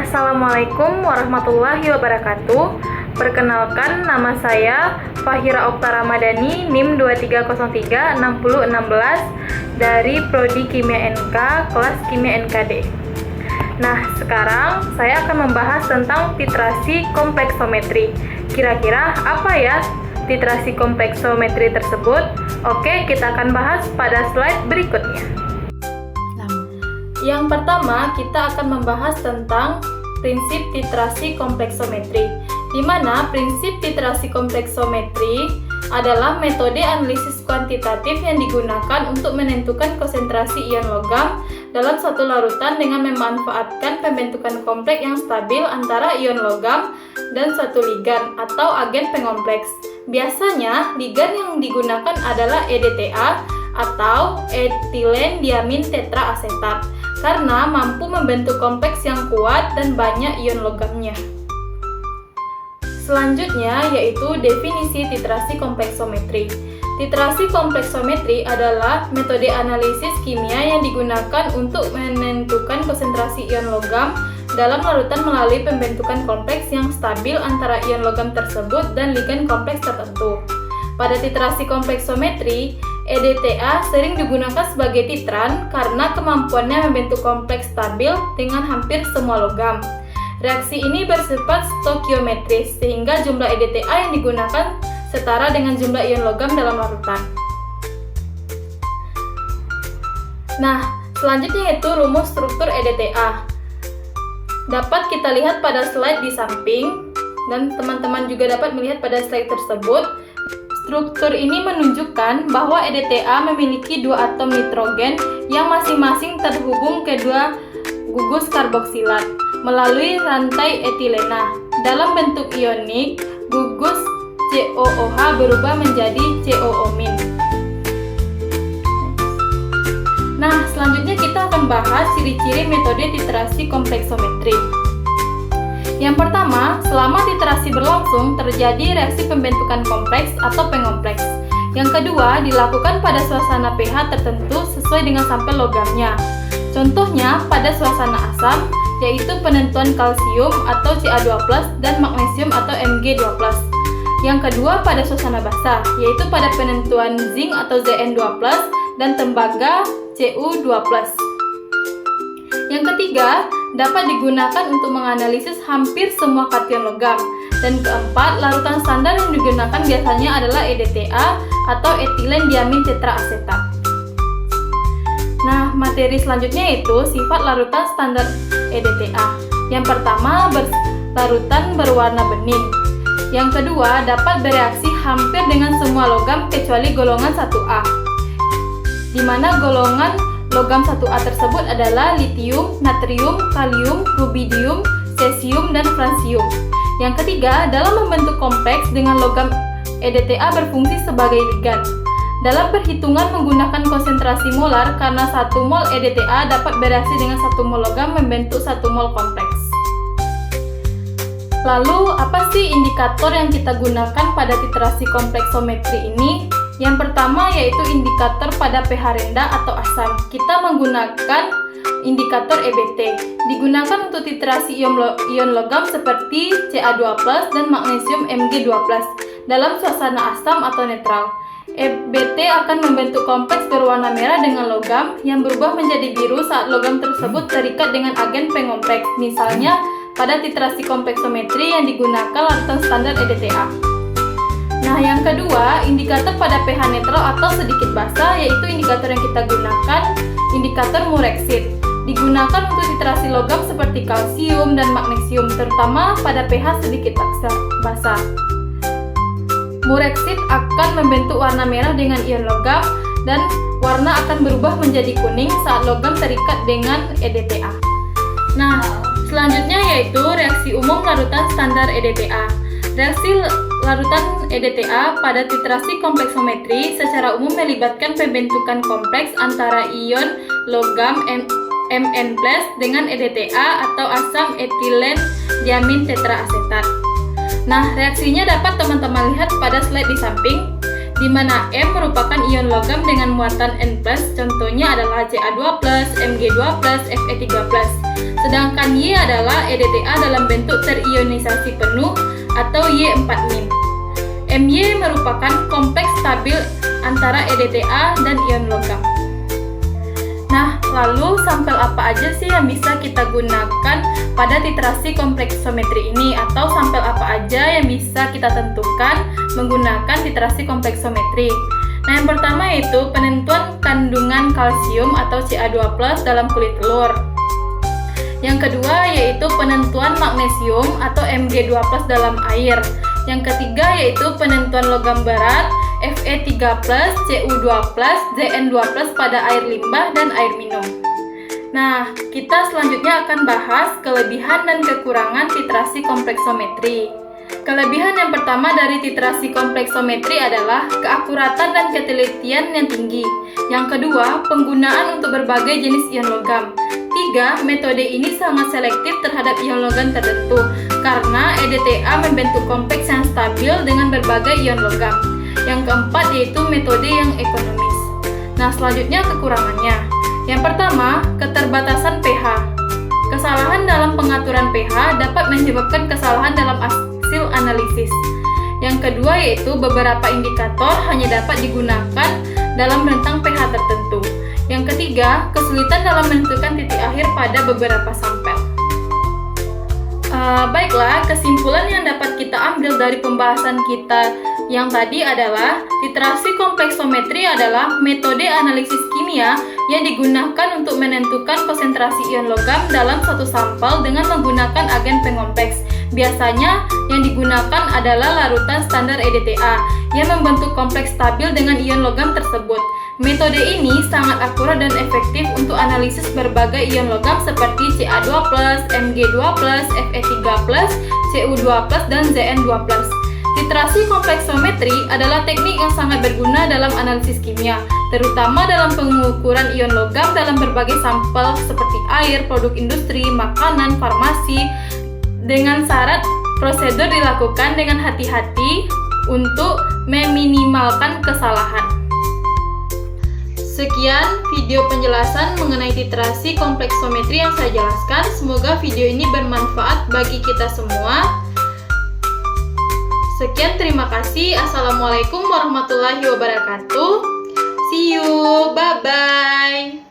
Assalamualaikum warahmatullahi wabarakatuh. Perkenalkan, nama saya Fahira Okta Ramadhani, NIM 23036016 dari Prodi Kimia NK, kelas Kimia NKD. Nah, sekarang saya akan membahas tentang titrasi kompleksometri. Kira-kira apa ya titrasi kompleksometri tersebut? Oke, kita akan bahas pada slide berikutnya. Yang pertama, kita akan membahas tentang prinsip titrasi kompleksometri, di mana prinsip titrasi kompleksometri adalah metode analisis kuantitatif yang digunakan untuk menentukan konsentrasi ion logam dalam suatu larutan dengan memanfaatkan pembentukan kompleks yang stabil antara ion logam dan suatu ligan atau agen pengompleks. Biasanya, ligan yang digunakan adalah EDTA atau etilen diamin tetraasetat, karena mampu membentuk kompleks yang kuat dan banyak ion logamnya. Selanjutnya yaitu definisi titrasi kompleksometri. Titrasi kompleksometri adalah metode analisis kimia yang digunakan untuk menentukan konsentrasi ion logam dalam larutan melalui pembentukan kompleks yang stabil antara ion logam tersebut dan ligan kompleks tertentu. Pada titrasi kompleksometri, EDTA sering digunakan sebagai titran karena kemampuannya membentuk kompleks stabil dengan hampir semua logam. Reaksi ini bersifat stokiometris, sehingga jumlah EDTA yang digunakan setara dengan jumlah ion logam dalam larutan. Nah, selanjutnya yaitu rumus struktur EDTA. Dapat kita lihat pada slide di samping, dan teman-teman juga dapat melihat pada slide tersebut. Struktur ini menunjukkan bahwa EDTA memiliki dua atom nitrogen yang masing-masing terhubung ke dua gugus karboksilat melalui rantai etilena. Dalam bentuk ionik, gugus COOH berubah menjadi COO-. Nah, selanjutnya kita akan bahas ciri-ciri metode titrasi kompleksometri. Yang pertama, selama titrasi berlangsung, terjadi reaksi pembentukan kompleks atau pengompleks. Yang kedua, dilakukan pada suasana pH tertentu sesuai dengan sampel logamnya. Contohnya, pada suasana asam, yaitu penentuan kalsium atau Ca2+, dan magnesium atau Mg2+. Yang kedua, pada suasana basah, yaitu pada penentuan zinc atau Zn2+, dan tembaga Cu2+. Yang ketiga, dapat digunakan untuk menganalisis hampir semua kation logam. Dan keempat, larutan standar yang digunakan biasanya adalah EDTA atau etilen diamin tetraasetat. Nah, materi selanjutnya yaitu sifat larutan standar EDTA. Yang pertama, larutan berwarna bening. Yang kedua, dapat bereaksi hampir dengan semua logam kecuali golongan 1A, di mana golongan logam 1A tersebut adalah litium, natrium, kalium, rubidium, cesium, dan fransium. Yang ketiga, dalam membentuk kompleks dengan logam EDTA berfungsi sebagai ligan. Dalam perhitungan menggunakan konsentrasi molar, karena 1 mol EDTA dapat bereaksi dengan 1 mol logam membentuk 1 mol kompleks. Lalu, apa sih indikator yang kita gunakan pada titrasi kompleksometri ini? Yang pertama yaitu indikator pada pH rendah atau asam. Kita menggunakan indikator EBT. Digunakan untuk titrasi ion logam seperti Ca2+ dan magnesium Mg2+ dalam suasana asam atau netral. EBT akan membentuk kompleks berwarna merah dengan logam yang berubah menjadi biru saat logam tersebut terikat dengan agen pengompleks. Misalnya pada titrasi kompleksometri yang digunakan larutan standar EDTA. Nah, yang kedua, indikator pada pH netral atau sedikit basah, yaitu indikator yang kita gunakan, indikator Murexit. Digunakan untuk titrasi logam seperti kalsium dan magnesium, terutama pada pH sedikit basah. Murexit akan membentuk warna merah dengan ion logam, dan warna akan berubah menjadi kuning saat logam terikat dengan EDTA. Nah, selanjutnya yaitu reaksi umum larutan standar EDTA. Reaksi larutan EDTA pada titrasi kompleksometri secara umum melibatkan pembentukan kompleks antara ion logam Mn+ dengan EDTA atau asam etilen diamin tetraasetat. Nah, reaksinya dapat teman-teman lihat pada slide di samping. di mana M merupakan ion logam dengan muatan N+, contohnya adalah Ca2+, Mg2+, Fe3+. Sedangkan Y adalah EDTA dalam bentuk terionisasi penuh atau Y4-. My merupakan kompleks stabil antara EDTA dan ion logam. Nah, lalu sampel apa aja sih yang bisa kita gunakan pada titrasi kompleksometri ini, atau sampel apa aja yang bisa kita tentukan menggunakan titrasi kompleksometri? Nah, yang pertama yaitu penentuan kandungan kalsium atau Ca2+ dalam kulit telur. Yang kedua yaitu penentuan magnesium atau Mg2+ dalam air. Yang ketiga yaitu penentuan logam berat Fe3+, Cu2+, Zn2+ pada air limbah dan air minum. Nah, kita selanjutnya akan bahas kelebihan dan kekurangan titrasi kompleksometri. Kelebihan yang pertama dari titrasi kompleksometri adalah keakuratan dan ketelitian yang tinggi. Yang kedua, penggunaan untuk berbagai jenis ion logam. 3. Metode ini sangat selektif terhadap ion logam tertentu karena EDTA membentuk kompleks yang stabil dengan berbagai ion logam. Yang keempat yaitu metode yang ekonomis. Nah, selanjutnya kekurangannya. Yang pertama, keterbatasan pH. Kesalahan dalam pengaturan pH dapat menyebabkan kesalahan dalam hasil analisis. Yang kedua yaitu beberapa indikator hanya dapat digunakan dalam rentang pH tertentu. Yang ketiga, kesulitan dalam menentukan titik akhir pada beberapa sampel. Baiklah, kesimpulan yang dapat kita ambil dari pembahasan kita yang tadi adalah titrasi kompleksometri adalah metode analisis kimia yang digunakan untuk menentukan konsentrasi ion logam dalam suatu sampel dengan menggunakan agen pengkompleks. Biasanya yang digunakan adalah larutan standar EDTA yang membentuk kompleks stabil dengan ion logam tersebut. Metode ini sangat akurat dan efektif untuk analisis berbagai ion logam seperti Ca2+, Mg2+, Fe3+, Cu2+, dan Zn2+. Titrasi kompleksometri adalah teknik yang sangat berguna dalam analisis kimia, terutama dalam pengukuran ion logam dalam berbagai sampel seperti air, produk industri, makanan, farmasi, dengan syarat prosedur dilakukan dengan hati-hati untuk meminimalkan kesalahan. Sekian video penjelasan mengenai titrasi kompleksometri yang saya jelaskan. Semoga video ini bermanfaat bagi kita semua. Sekian, terima kasih. Assalamualaikum warahmatullahi wabarakatuh. See you, bye-bye.